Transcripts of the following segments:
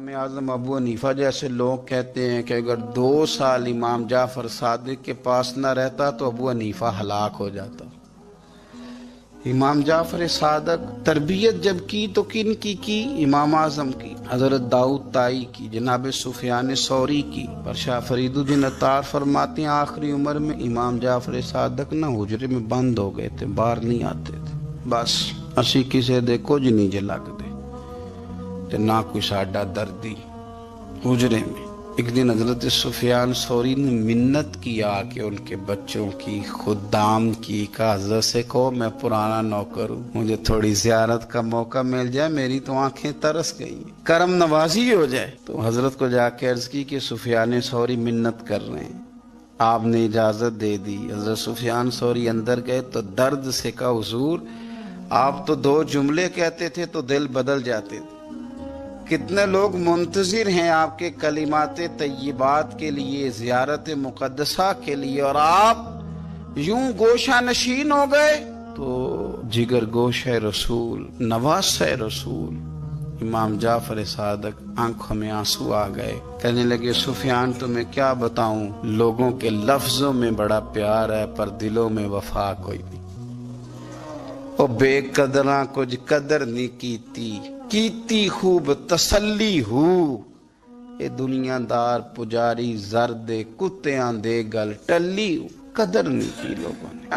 امام اعظم ابو حنیفہ جیسے لوگ کہتے ہیں کہ اگر 2 سال امام جعفر صادق کے پاس نہ رہتا تو ابو حنیفہ ہلاک ہو جاتا۔ امام جعفر صادق تربیت جب کی تو کن کی امام اعظم کی، حضرت داؤد طائی کی، جناب سفیان ثوری کی۔ پر شاہ فرید الدین عطار فرماتے ہیں آخری عمر میں امام جعفر صادق نہ حجرے میں بند ہو گئے تھے، باہر نہیں آتے تھے، بس اسی کسے دے کچھ نہیں جے لگ دے تے نہ کوئی ساڈا دردی حجرے میں۔ ایک دن حضرت سفیان ثوری نے منت کیا کہ ان کے بچوں کی، خدام کی، کہ حضرت سے کہو میں پرانا نوکر ہوں، مجھے تھوڑی زیارت کا موقع مل جائے، میری تو آنکھیں ترس گئی، کرم نوازی ہو جائے۔ تو حضرت کو جا کے عرض کی کہ سفیان ثوری منت کر رہے ہیں، آپ نے اجازت دے دی۔ حضرت سفیان ثوری اندر گئے تو درد سے کہا حضور آپ تو 2 جملے کہتے تھے تو دل بدل جاتے تھے، کتنے لوگ منتظر ہیں آپ کے کلمات طیبات کے لیے، زیارت مقدسہ کے لیے، اور آپ یوں گوشہ نشین ہو گئے۔ تو جگر گوشہ رسول، نواسہ رسول امام جعفر صادق آنکھوں میں آنسو آ گئے، کہنے لگے سفیان تمہیں کیا بتاؤں، لوگوں کے لفظوں میں بڑا پیار ہے پر دلوں میں وفا کوئی نہیں، او بے قدراں کچھ قدر نہیں کیتی خوب تسلی ہو، اے دنیا دار پجاری زرد کتیاں دے گل ٹلی ہو، قدر نہیں کی لوگوں نے۔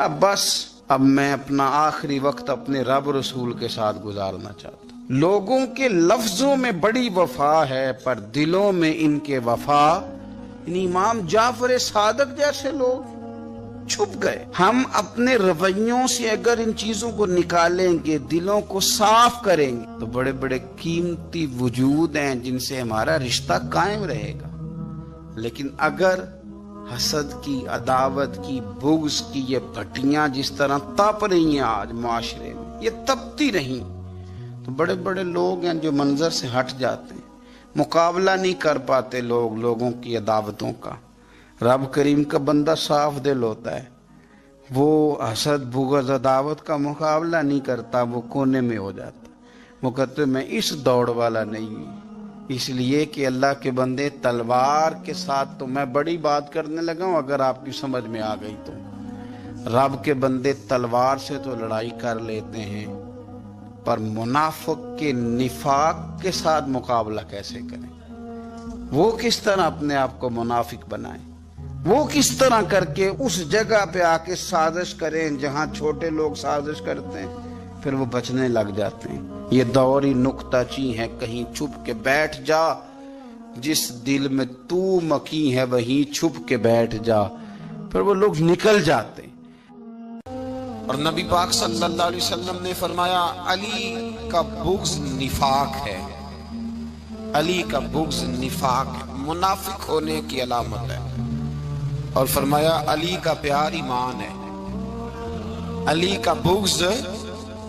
اب میں اپنا آخری وقت اپنے رب رسول کے ساتھ گزارنا چاہتا ہوں۔ لوگوں کے لفظوں میں بڑی وفا ہے پر دلوں میں ان کے وفا، امام جعفر صادق جیسے لوگ چھپ گئے۔ ہم اپنے رویوں سے اگر ان چیزوں کو نکالیں گے، دلوں کو صاف کریں گے، تو بڑے بڑے قیمتی وجود ہیں جن سے ہمارا رشتہ قائم رہے گا۔ لیکن اگر حسد کی، عداوت کی، بغض کی یہ بھٹیاں جس طرح تپ رہی ہیں آج معاشرے میں، یہ تپتی رہیں تو بڑے بڑے لوگ ہیں جو منظر سے ہٹ جاتے ہیں، مقابلہ نہیں کر پاتے لوگوں کی عداوتوں کا۔ رب کریم کا بندہ صاف دل ہوتا ہے، وہ حسد بغض عداوت کا مقابلہ نہیں کرتا، وہ کونے میں ہو جاتا۔ وہ کہتے میں اس دوڑ والا نہیں ہوں، اس لیے کہ اللہ کے بندے تلوار کے ساتھ تو میں بڑی بات کرنے لگا ہوں، اگر آپ کی سمجھ میں آ گئی تو رب کے بندے تلوار سے تو لڑائی کر لیتے ہیں، پر منافق کے نفاق کے ساتھ مقابلہ کیسے کریں؟ وہ کس طرح اپنے آپ کو منافق بنائیں؟ وہ کس طرح کر کے اس جگہ پہ آ کے سازش کریں جہاں چھوٹے لوگ سازش کرتے ہیں، پھر وہ بچنے لگ جاتے ہیں۔ یہ دور ہی نکتہ چی ہے، کہیں چھپ کے بیٹھ جا، جس دل میں تو مکی ہے وہیں چھپ کے بیٹھ جا، پھر وہ لوگ نکل جاتے ہیں۔ اور نبی پاک صلی اللہ علیہ وسلم نے فرمایا علی کا بغض نفاق ہے، علی کا بغض نفاق ہے، منافق ہونے کی علامت ہے، اور فرمایا علی کا پیار ایمان ہے۔ علی کا بغض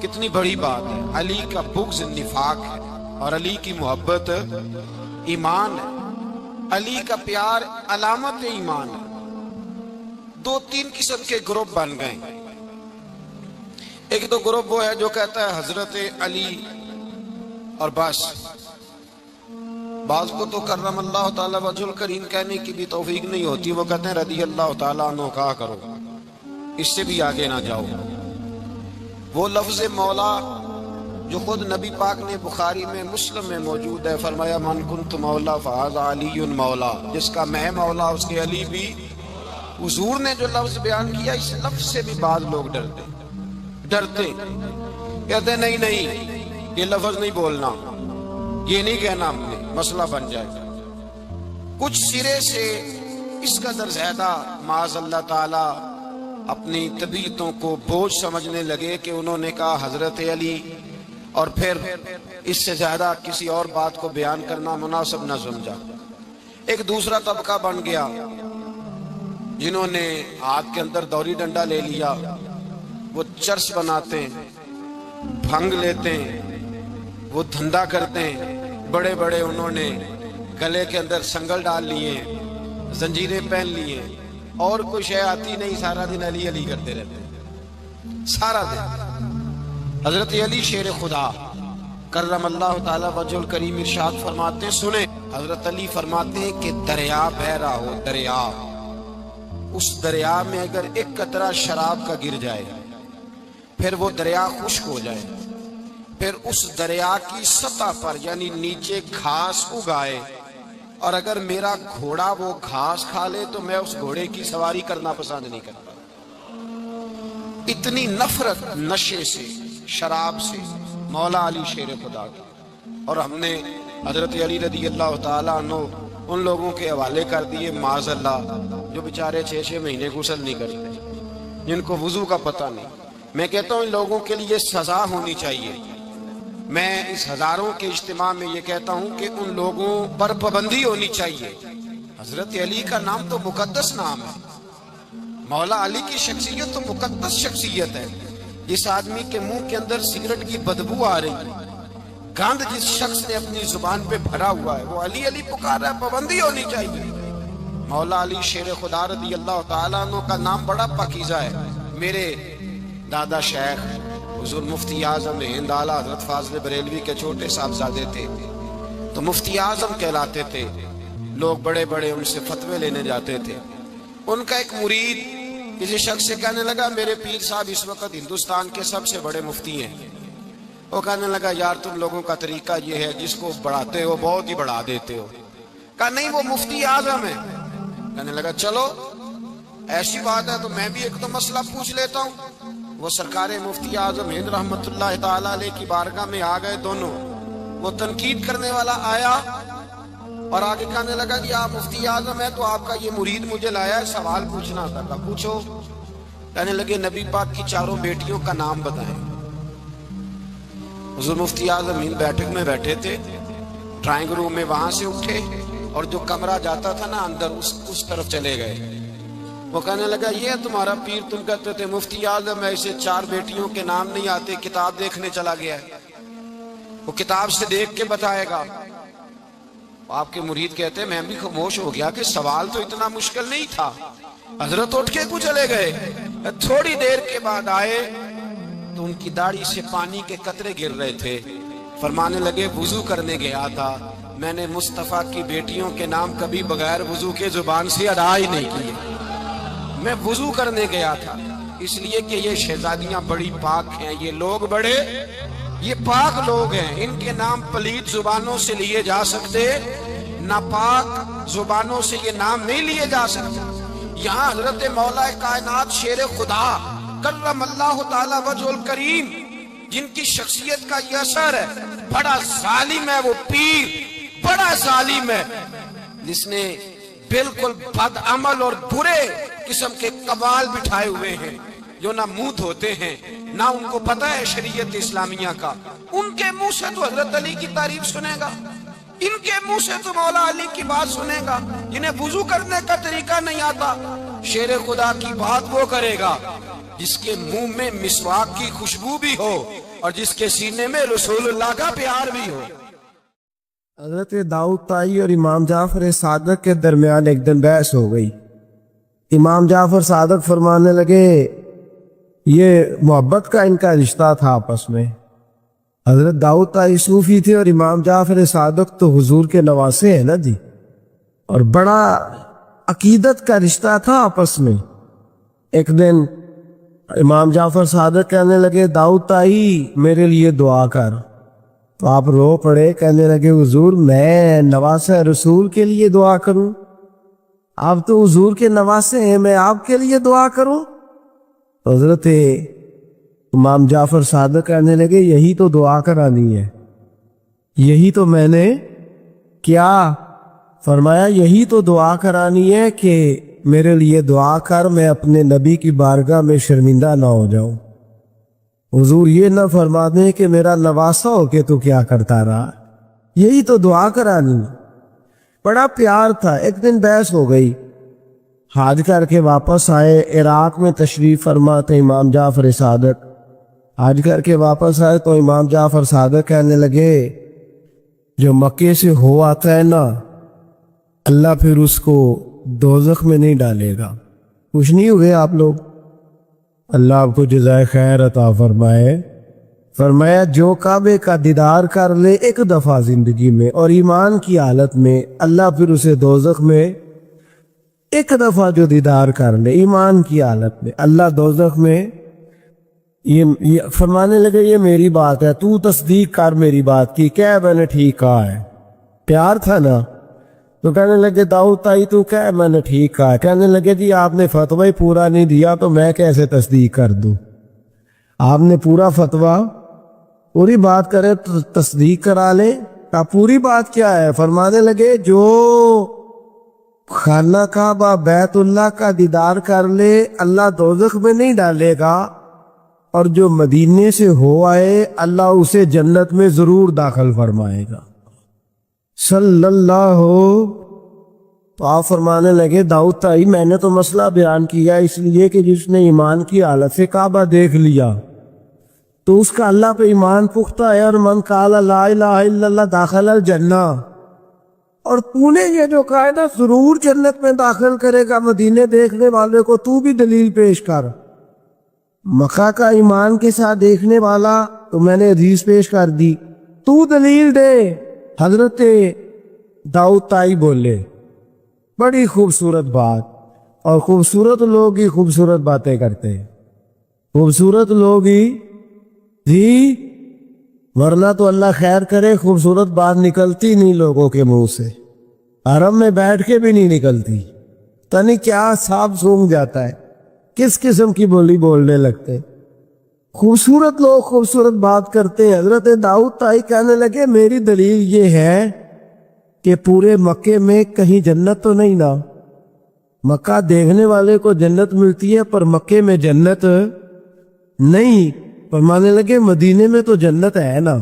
کتنی بڑی بات ہے، علی کا بغض نفاق ہے اور علی کی محبت ایمان ہے، علی کا پیار علامت ایمان ہے۔ 2-3 قسم کے گروپ بن گئے۔ ایک تو گروپ وہ ہے جو کہتا ہے حضرت علی اور بس، بعض کو تو کرم اللہ تعالیٰ وجہ الکریم کہنے کی بھی توفیق نہیں ہوتی، وہ کہتے ہیں رضی اللہ تعالیٰ عنہ کہا کرو، اس سے بھی آگے نہ جاؤ۔ وہ لفظ مولا جو خود نبی پاک نے بخاری میں، مسلم میں موجود ہے، فرمایا من کنت مولا فہذا علی مولا، جس کا میں مولا اس کے علی بھی۔ حضور نے جو لفظ بیان کیا، اس لفظ سے بھی بعض لوگ ڈرتے کہتے ہیں نہیں یہ لفظ نہیں بولنا، یہ نہیں کہنا، ہم نے مسئلہ بن جائے گا۔ کچھ سرے سے اس قدر زیادہ معاذ اللہ تعالی اپنی طبیعتوں کو بوجھ سمجھنے لگے کہ انہوں نے کہا حضرت علی، اور پھر اس سے زیادہ کسی اور بات کو بیان کرنا مناسب نہ سمجھا۔ ایک دوسرا طبقہ بن گیا جنہوں نے ہاتھ کے اندر دوری ڈنڈا لے لیا، وہ چرس بناتے ہیں، بھنگ لیتے ہیں، وہ دھندا کرتے ہیں، بڑے بڑے انہوں نے گلے کے اندر سنگل ڈال لیے، زنجیریں پہن لیے، اور کوئی شے آتی نہیں، سارا دن علی علی کرتے رہتے ہیں، سارا دن۔ حضرت علی شیر خدا، کرم اللہ تعالی وجہ الکریم ارشاد فرماتے ہیں، سنیں، حضرت علی فرماتے ہیں کہ دریا بہ رہا ہو، دریا، اس دریا میں اگر ایک قطرہ شراب کا گر جائے، پھر وہ دریا خشک ہو جائے، پھر اس دریا کی سطح پر یعنی نیچے گھاس اگائے، اور اگر میرا گھوڑا وہ گھاس کھا لے تو میں اس گھوڑے کی سواری کرنا پسند نہیں کرتا۔ اتنی نفرت نشے سے، شراب سے مولا علی شیر خدا کی۔ اور ہم نے حضرت علی رضی اللہ تعالیٰ عنہ ان لوگوں کے حوالے کر دیے معاذ اللہ جو بیچارے 6 مہینے غسل نہیں کرتے، جن کو وضو کا پتہ نہیں۔ میں کہتا ہوں ان لوگوں کے لیے سزا ہونی چاہیے۔ میں اس ہزاروں کے اجتماع میں یہ کہتا ہوں کہ ان لوگوں پر پابندی ہونی چاہیے۔ حضرت علی کا نام تو مقدس نام ہے، مولا علی کی شخصیت تو مقدس شخصیت ہے۔ جس آدمی کے منہ کے اندر سگریٹ کی بدبو آ رہی ہے، گند جس شخص نے اپنی زبان پہ بھرا ہوا ہے، وہ علی علی پکار رہا ہے، پابندی ہونی چاہیے۔ مولا علی شیر خدا رضی اللہ تعالیٰ عنہ کا نام بڑا پاکیزہ ہے۔ میرے دادا شیخ حضور مفتی اعظم ہند اعلیٰ حضرت فاضل بریلوی کے چھوٹے صاحبزادے تھے، تو مفتی اعظم کہلاتے تھے، لوگ بڑے بڑے ان سے فتوے لینے جاتے تھے۔ ان کا ایک مرید کسی شخص سے کہنے لگا میرے پیر صاحب اس وقت ہندوستان کے سب سے بڑے مفتی ہیں۔ وہ کہنے لگا یار تم لوگوں کا طریقہ یہ ہے، جس کو بڑھاتے ہو بہت ہی بڑھا دیتے ہو۔ کہا نہیں وہ مفتی اعظم ہے۔ کہنے لگا چلو ایسی بات ہے تو میں بھی ایک تو مسئلہ پوچھ لیتا ہوں۔ وہ سرکار مفتی اعظم ہند رحمت اللہ تعالیٰ علیہ کی بارگاہ میں آ گئے دونوں۔ وہ تنقید کرنے والا آیا اور آگے کہنے لگا کہ آپ مفتی اعظم ہے تو آپ کا یہ مرید مجھے لایا ہے، سوال پوچھنا تھا۔ کہا پوچھو۔ کہنے لگے نبی پاک کی 4 بیٹیوں کا نام بتائیں۔ حضور مفتی اعظم ہند بیٹھک میں بیٹھے تھے، ڈرائنگ روم میں، وہاں سے اٹھے اور جو کمرہ جاتا تھا نا اندر اس طرف چلے گئے۔ وہ کہنے لگا یہ تمہارا پیر، تم کہتے تھے مفتی اعظم ہے، اسے 4 بیٹیوں کے نام نہیں آتے، کتاب دیکھنے چلا گیا ہے، وہ کتاب سے دیکھ کے بتائے گا۔ آپ کے مرید کہتے ہیں میں بھی خاموش ہو گیا کہ سوال تو اتنا مشکل نہیں تھا۔ حضرت اٹھ کے کو چلے گئے، تھوڑی دیر کے بعد آئے تو ان کی داڑھی سے پانی کے قطرے گر رہے تھے۔ فرمانے لگے وضو کرنے گیا تھا، میں نے مصطفیٰ کی بیٹیوں کے نام کبھی بغیر وضو کے زبان سے ادا ہی نہیں کیے، میں وضو کرنے گیا تھا، اس لیے کہ یہ شہزادیاں بڑی پاک ہیں، یہ لوگ بڑے یہ پاک لوگ ہیں، ان کے نام پلیت زبانوں سے لیے جا سکتے، ناپاک زبانوں سے یہ نام نہیں لیے جا سکتے۔ یہاں حضرت مولا کائنات شیر خدا کرم اللہ تعالی وجہ الکریم جن کی شخصیت کا یہ اثر ہے، بڑا ظالم ہے وہ پیر، بڑا ظالم ہے جس نے بالکل بد عمل اور برے قسم کے قبال بٹھائے ہوئے ہیں، جو نہ منہ دھوتے ہیں نہ ان کو پتہ ہے شریعت اسلامیہ کا۔ ان کے منہ سے تو حضرت علی کی تعریف سنے گا، ان کے منہ سے تو مولا علی کی بات سنے گا، جنہیں وضو کرنے کا طریقہ نہیں آتا۔ شیر خدا کی بات وہ کرے گا جس کے منہ میں مسواک کی خوشبو بھی ہو اور جس کے سینے میں رسول اللہ کا پیار بھی ہو۔ حضرت داؤد طائی اور امام جعفر صادق کے درمیان ایک دن بحث ہو گئی۔ امام جعفر صادق فرمانے لگے یہ محبت کا ان کا رشتہ تھا آپس میں۔ حضرت داؤد طائی صوفی تھے اور امام جعفر صادق تو حضور کے نواسے ہیں نا جی، اور بڑا عقیدت کا رشتہ تھا آپس میں۔ ایک دن امام جعفر صادق کہنے لگے داؤد طائی میرے لیے دعا کر، تو آپ رو پڑے، کہنے لگے حضور میں نواسہ رسول کے لیے دعا کروں؟ آپ تو حضور کے نواسے ہیں، میں آپ کے لیے دعا کروں؟ حضرت امام جعفر صادق کہنے لگے یہی تو دعا کرانی ہے، یہی تو میں نے کیا فرمایا، یہی تو دعا کرانی ہے کہ میرے لیے دعا کر، میں اپنے نبی کی بارگاہ میں شرمندہ نہ ہو جاؤں۔ حضور یہ نہ فرما دیں کہ میرا نواسا ہو کے تو کیا کرتا رہا، یہی تو دعا کرانی ہے۔ بڑا پیار تھا۔ ایک دن بحث ہو گئی، حج کر کے واپس آئے، عراق میں تشریف فرما تھے امام جعفر صادق، حج کر کے واپس آئے تو امام جعفر صادق کہنے لگے جو مکے سے ہو آتا ہے نا اللہ پھر اس کو دوزخ میں نہیں ڈالے گا۔ خوش نہیں ہوئے آپ لوگ؟ اللہ آپ کو جزائے خیر عطا فرمائے۔ فرمایا جو کعبے کا دیدار کر لے ایک دفعہ زندگی میں اور ایمان کی حالت میں، اللہ پھر اسے دوزخ میں ایک دفعہ جو دیدار کر لے ایمان کی حالت میں، اللہ دوزخ میں یہ فرمانے لگے یہ میری بات ہے، تو تصدیق کر میری بات کی، کہہ میں نے ٹھیک کہا ہے۔ پیار تھا نا، تو کہنے لگے داؤد تائی تو کہہ میں نے ٹھیک کہا ہے۔ کہنے لگے جی آپ نے فتوی پورا نہیں دیا تو میں کیسے تصدیق کر دوں؟ آپ نے پورا فتویٰ پوری بات کرے تو تصدیق کرا لیں۔ کہا پوری بات کیا ہے؟ فرمانے لگے جو خانہ کعبہ بیت اللہ کا دیدار کر لے اللہ دوزخ میں نہیں ڈالے گا، اور جو مدینے سے ہو آئے اللہ اسے جنت میں ضرور داخل فرمائے گا۔ صلی اللہ ہو۔ تو آپ فرمانے لگے داؤد تائی میں نے تو مسئلہ بیان کیا اس لیے کہ جس نے ایمان کی حالت سے کعبہ دیکھ لیا تو اس کا اللہ پہ ایمان پختہ ہے، اور من قال لا الہ الا اللہ داخل الجنہ، اور تو نے یہ جو کہا ہے نا ضرور جنت میں داخل کرے گا مدینے دیکھنے والے کو، تو بھی دلیل پیش کر۔ مکہ کا ایمان کے ساتھ دیکھنے والا تو میں نے حدیث پیش کر دی، تو دلیل دے۔ حضرت داؤد تائی بولے بڑی خوبصورت بات، اور خوبصورت لوگ ہی خوبصورت باتیں کرتے ہیں، خوبصورت لوگ ہی جی، ورنہ تو اللہ خیر کرے خوبصورت بات نکلتی نہیں لوگوں کے منہ سے، حرم میں بیٹھ کے بھی نہیں نکلتی، تنی کیا سانپ سونگ جاتا ہے، کس قسم کی بولی بولنے لگتے۔ خوبصورت لوگ خوبصورت بات کرتے ہیں۔ حضرت داؤد تائی کہنے لگے میری دلیل یہ ہے کہ پورے مکے میں کہیں جنت تو نہیں نا، مکہ دیکھنے والے کو جنت ملتی ہے پر مکے میں جنت نہیں۔ فرمانے لگے مدینے میں تو جنت ہے نا،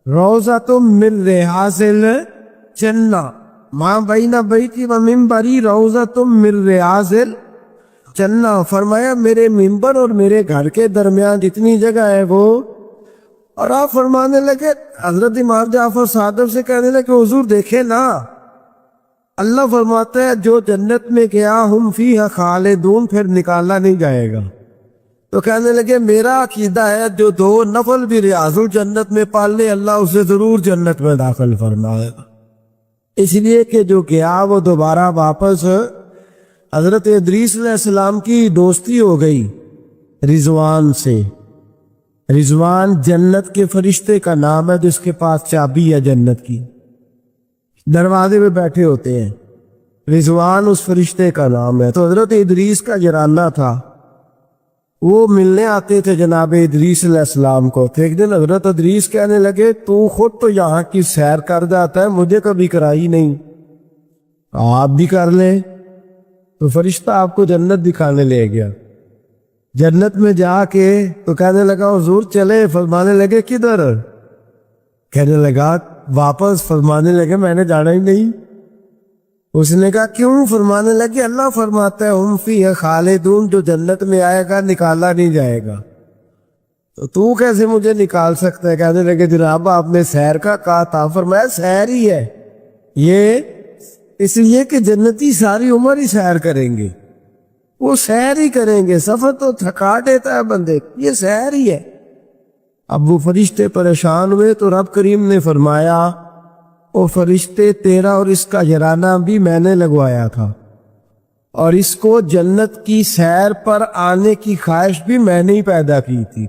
روضۃ من ریاض الجنہ ما بین بیتی و منبری روضۃ من ریاض الجنہ۔ فرمایا میرے منبر اور میرے گھر کے درمیان جتنی جگہ ہے وہ، اور آپ فرمانے لگے حضرت امام جعفر صادق سے کہنے لگے حضور دیکھے نا، اللہ فرماتا ہے جو جنت میں گیا ہم فیہا خالدون، پھر نکالا نہیں جائے گا۔ تو کہنے لگے میرا عقیدہ ہے جو دو نفل بھی ریاض الجنت میں پال لے اللہ اسے ضرور جنت میں داخل فرمائے گا، اس لیے کہ جو گیا وہ دوبارہ واپس۔ حضرت ادریس علیہ السلام کی دوستی ہو گئی رضوان سے۔ رضوان جنت کے فرشتے کا نام ہے جس کے پاس چابی ہے جنت کی، دروازے پہ بیٹھے ہوتے ہیں، رضوان اس فرشتے کا نام ہے۔ تو حضرت ادریس کا جرانہ تھا، وہ ملنے آتے تھے جناب ادریس علیہ السلام کو۔ تو ایک دن حضرت ادریس کہنے لگے تو خود تو یہاں کی سیر کر جاتا ہے، مجھے کبھی کرائی نہیں، آپ بھی کر لیں۔ تو فرشتہ آپ کو جنت دکھانے لے گیا۔ جنت میں جا کے تو کہنے لگا حضور چلے، فرمانے لگے کدھر؟ کہنے لگا واپس، فرمانے لگے میں نے جانا ہی نہیں۔ اس نے کہا کیوں؟ فرمانے لگے اللہ فرماتا ہے ہم فیہا خالدون، جو جنت میں آئے گا نکالا نہیں جائے گا، تو کیسے مجھے نکال سکتا ہے؟ کہنے لگے جناب آپ نے سیر کا کہا تھا۔ فرمایا سیر ہی ہے یہ، اس لیے کہ جنتی ساری عمر ہی سیر کریں گے، وہ سیر ہی کریں گے، سفر تو تھکا دیتا ہے بندے، یہ سیر ہی ہے۔ اب وہ فرشتے پریشان ہوئے تو رب کریم نے فرمایا او فرشتے تیرا اور اس کا جرانہ بھی میں نے لگوایا تھا، اور اس کو جنت کی سیر پر آنے کی خواہش بھی میں نے ہی پیدا کی تھی،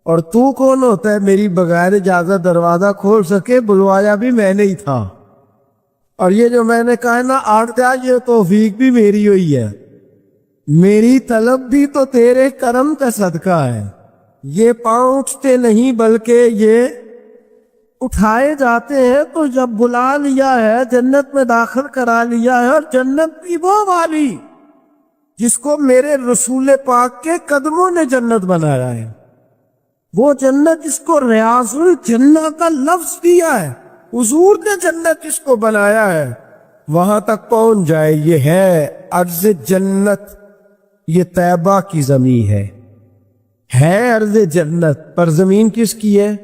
اور تو کون ہوتا ہے میری بغیر اجازت دروازہ کھول سکے؟ بلوایا بھی میں نے ہی تھا، اور یہ جو میں نے کہا نا آٹھتا یہ توفیق بھی میری ہوئی ہے، میری طلب بھی تو تیرے کرم کا صدقہ ہے۔ یہ پاؤں اٹھتے نہیں بلکہ یہ اٹھائے جاتے ہیں، تو جب بلا لیا ہے جنت میں داخل کرا لیا ہے، اور جنت بھی وہ والی جس کو میرے رسول پاک کے قدموں نے جنت بنایا ہے، وہ جنت جس کو ریاض الجنہ کا لفظ دیا ہے، حضور نے جنت جس کو بنایا ہے وہاں تک پہنچ جائے۔ یہ ہے ارض جنت، یہ طیبہ کی زمین ہے ارض جنت، پر زمین کس کی ہے؟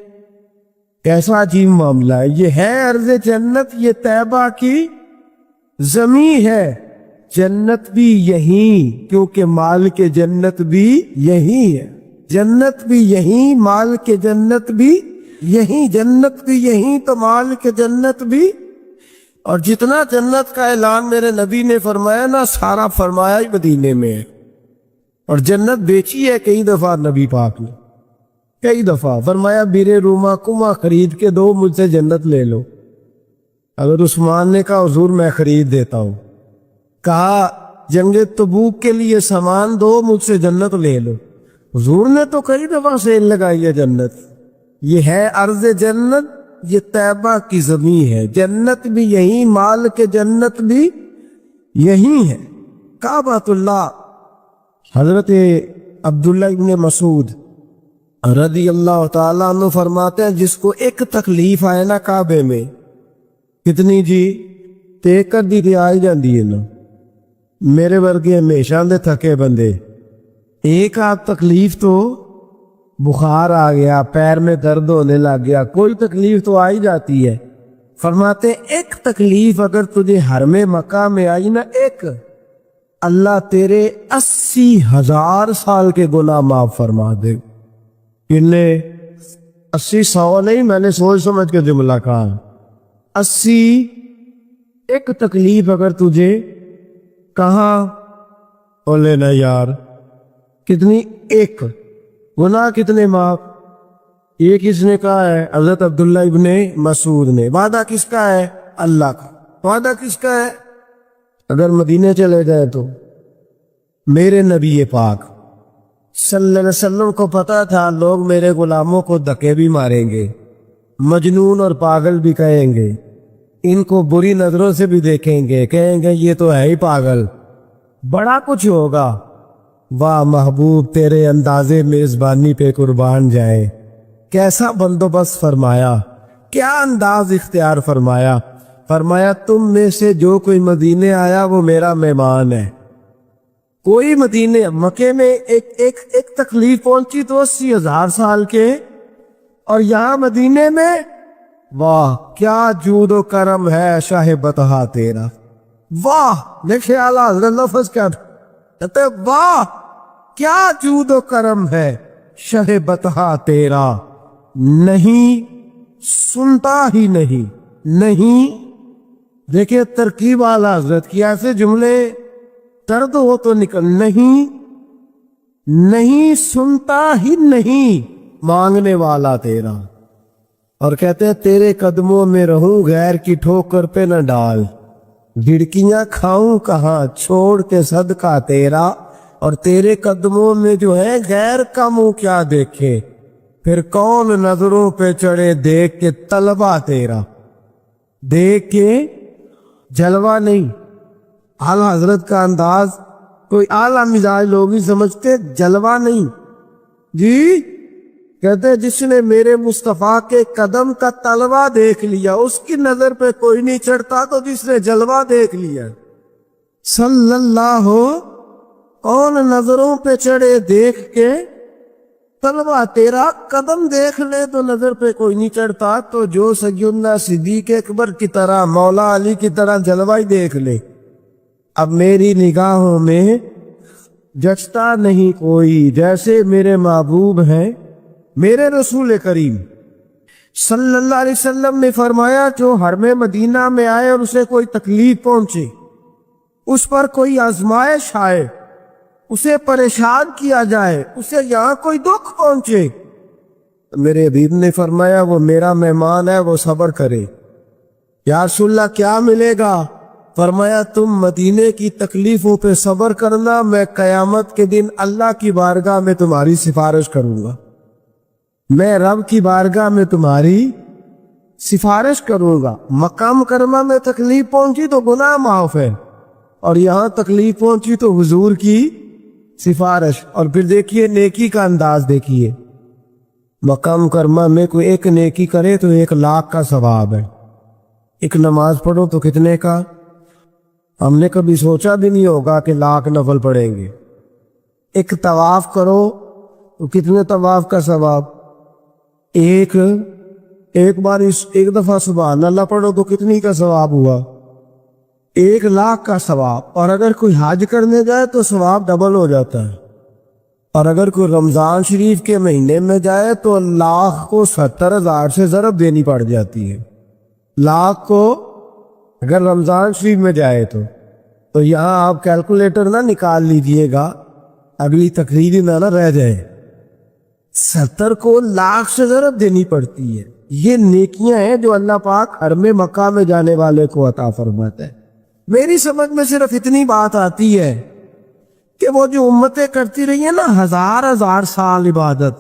کیسا عجیب معاملہ ہے، یہ ہے ارض جنت، یہ طیبہ کی زمین ہے، جنت بھی یہیں، کیونکہ مال کے جنت بھی یہی ہے۔ جنت بھی یہیں، مال کے جنت بھی یہیں، جنت بھی یہیں تو مال کے جنت بھی. اور جتنا جنت کا اعلان میرے نبی نے فرمایا نا، سارا فرمایا ہی مدینے میں ہے. اور جنت بیچی ہے کئی دفعہ نبی پاک نے، کئی دفعہ فرمایا بیرے روما کما خرید کے دو، مجھ سے جنت لے لو. اگر عثمان نے کہا حضور میں خرید دیتا ہوں، کہا جنگ تبوک کے لیے سامان دو، مجھ سے جنت لے لو. حضور نے تو کئی دفعہ سیل لگائی ہے جنت. یہ ہے عرض جنت، یہ طیبہ کی زمین ہے. جنت بھی یہیں، مال کے جنت بھی یہیں ہے. کعبۃ اللہ. حضرت عبداللہ ابن مسعود رضی اللہ تعالیٰ عنہ فرماتے ہیں جس کو ایک تکلیف آئے نا کعبے میں، کتنی جی ٹیک کر دی تھی آئی جاندی ہے نا. میرے ورگے ہمیشہ دے تھکے بندے، ایک آدھ تکلیف تو بخار آ گیا، پیر میں درد ہونے لگ گیا، کوئی تکلیف تو آ ہی جاتی ہے. فرماتے ایک تکلیف اگر تجھے حرم مکہ میں آئی نا، ایک، اللہ تیرے 80,000 سال کے گناہ معاف فرما دے. کتنے؟ 80 100 نہیں، میں نے سوچ سمجھ کے جملہ کہا. 80 ایک تکلیف اگر تجھے کہاں بولے نا یار، کتنی؟ ایک گناہ کتنے معاف؟ یہ کس نے کہا ہے؟ حضرت عبداللہ ابن مسعود نے. وعدہ کس کا ہے؟ اللہ کا. وعدہ کس کا ہے؟ اگر مدینے چلے جائے تو میرے نبی پاک صلی اللہ علیہ وسلم کو پتا تھا لوگ میرے غلاموں کو دھکے بھی ماریں گے، مجنون اور پاگل بھی کہیں گے، ان کو بری نظروں سے بھی دیکھیں گے، کہیں گے یہ تو ہے ہی پاگل، بڑا کچھ ہوگا. واہ محبوب تیرے اندازے میزبانی پہ قربان جائے. کیسا بندوبست فرمایا، کیا انداز اختیار فرمایا. فرمایا تم میں سے جو کوئی مدینے آیا وہ میرا مہمان ہے. کوئی مدینے مکے میں ایک تکلیف پہنچی تو 80,000 سال کے، اور یہاں مدینے میں واہ کیا جود و کرم ہے شاہ بطحہ تیرا. واہ دیکھے اعلیٰ حضرت لفظ کیا کہتے، واہ کیا جود و کرم ہے شاہ بطحہ تیرا. نہیں سنتا ہی نہیں، نہیں دیکھیں ترکیب اعلیٰ حضرت کی، ایسے جملے درد ہو تو نکل. نہیں نہیں سنتا ہی نہیں مانگنے والا تیرا. اور کہتے ہیں تیرے قدموں میں رہوں غیر کی ٹھوکر پہ نہ ڈال، گھڑکیاں کھاؤں کہاں چھوڑ کے صدقہ تیرا. اور تیرے قدموں میں جو ہے غیر کا منہ کیا دیکھے، پھر کون نظروں پہ چڑھے دیکھ کے طلبہ تیرا. دیکھ کے جلوہ نہیں. اعلیٰ حضرت کا انداز کوئی اعلیٰ مزاج لوگ ہی سمجھتے، جلوہ نہیں جی. کہتے جس نے میرے مصطفیٰ کے قدم کا طلبہ دیکھ لیا اس کی نظر پہ کوئی نہیں چڑھتا، تو جس نے جلوہ دیکھ لیا صلی اللہ ہو، کون نظروں پہ چڑھے دیکھ کے طلبہ تیرا. قدم دیکھ لے تو نظر پہ کوئی نہیں چڑھتا، تو جو سیدنا صدیق اکبر کی طرح مولا علی کی طرح جلوہ ہی دیکھ لے. اب میری نگاہوں میں جچتا نہیں کوئی جیسے میرے محبوب ہیں میرے رسول کریم صلی اللہ علیہ وسلم نے فرمایا جو حرم مدینہ میں آئے اور اسے کوئی تکلیف پہنچے، اس پر کوئی آزمائش آئے، اسے پریشان کیا جائے، اسے یہاں کوئی دکھ پہنچے، میرے حبیب نے فرمایا وہ میرا مہمان ہے، وہ صبر کرے. یا رسول اللہ کیا ملے گا؟ فرمایا تم مدینے کی تکلیفوں پہ صبر کرنا، میں قیامت کے دن اللہ کی بارگاہ میں تمہاری سفارش کروں گا، میں رب کی بارگاہ میں تمہاری سفارش کروں گا. مقام کرما میں تکلیف پہنچی تو گناہ معاف ہے، اور یہاں تکلیف پہنچی تو حضور کی سفارش. اور پھر دیکھیے نیکی کا انداز دیکھیے. مقام کرما میں کوئی ایک نیکی کرے تو 1,00,000 کا ثواب ہے. ایک نماز پڑھو تو کتنے کا؟ ہم نے کبھی سوچا بھی نہیں ہوگا کہ 1,00,000 نفل پڑھیں گے. ایک طواف کرو تو کتنے طواف کا ثواب؟ ایک بار ایک دفعہ سبحان اللہ پڑھو تو کتنی کا ثواب ہوا؟ 1,00,000 کا ثواب. اور اگر کوئی حج کرنے جائے تو ثواب ڈبل ہو جاتا ہے. اور اگر کوئی رمضان شریف کے مہینے میں جائے تو لاکھ کو 70,000 سے ضرب دینی پڑ جاتی ہے. لاکھ کو اگر رمضان شریف میں جائے تو یہاں آپ کیلکولیٹر نہ نکال لیجئے گا، اگلی تقریر میں نہ رہ جائے. 70 کو لاکھ سے ضرب دینی پڑتی ہے. یہ نیکیاں ہیں جو اللہ پاک حرم مکہ میں جانے والے کو عطا فرماتا ہے. میری سمجھ میں صرف اتنی بات آتی ہے کہ وہ جو امتیں کرتی رہی ہیں نا، ہزار سال عبادت،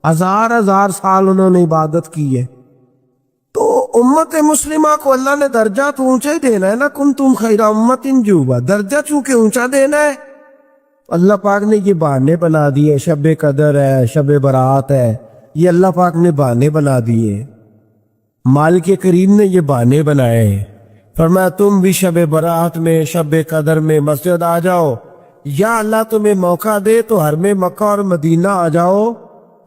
ہزار سال انہوں نے عبادت کی ہے، تو امت مسلمہ کو اللہ نے درجہ تو اونچا ہی دینا ہے نا. کنتم خیر امت جوبا، درجہ چونکہ اونچا دینا ہے. اللہ پاک نے یہ بہانے بنا دیے، شب قدر ہے، شب برات ہے، یہ اللہ پاک نے بہانے بنا دیے. مالک کریم نے یہ بہانے بنائے ہیں. فرمایا تم بھی شب برات میں، شب قدر میں مسجد آ جاؤ، یا اللہ تمہیں موقع دے تو حرم مکہ اور مدینہ آ جاؤ،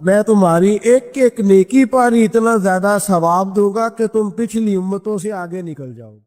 میں تمہاری ایک ایک نیکی پر اتنا زیادہ ثواب دوں گا کہ تم پچھلی امتوں سے آگے نکل جاؤ.